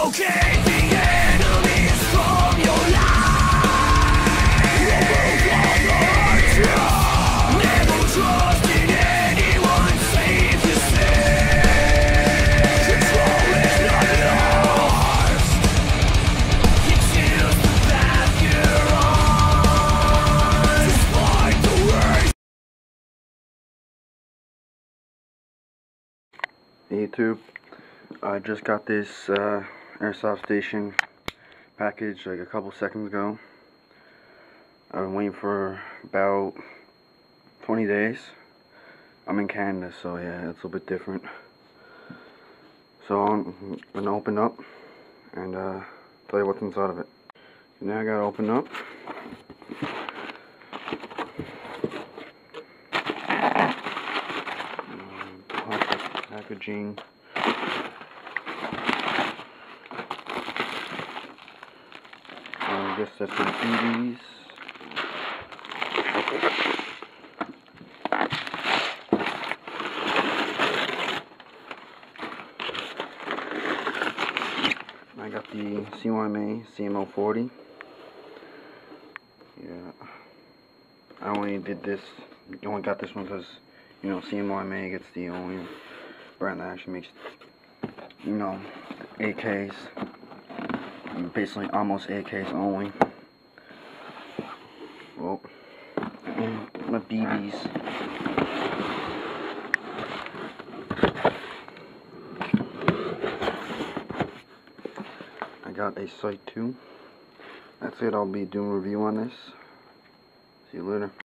Locate the enemies from your life. Never trust in anyone save yourself. Control is not yours. You choose the path you're on. Despite the worst. Hey YouTube, I just got this Airsoft station package like a couple seconds ago. I've been waiting for about 20 days. I'm in Canada, so yeah, it's a bit different. So I'm gonna open up and tell you what's inside of it. Now I gotta open up. Packaging. I guess that's the BBs. I got the CYMA CMO40. Yeah, I only got this one because, you know, CYMA gets the only brand that actually makes, you know, AKs. Basically almost AKs only. Well, my BBs. I got a sight too. That's it. I'll be doing a review on this. See you later.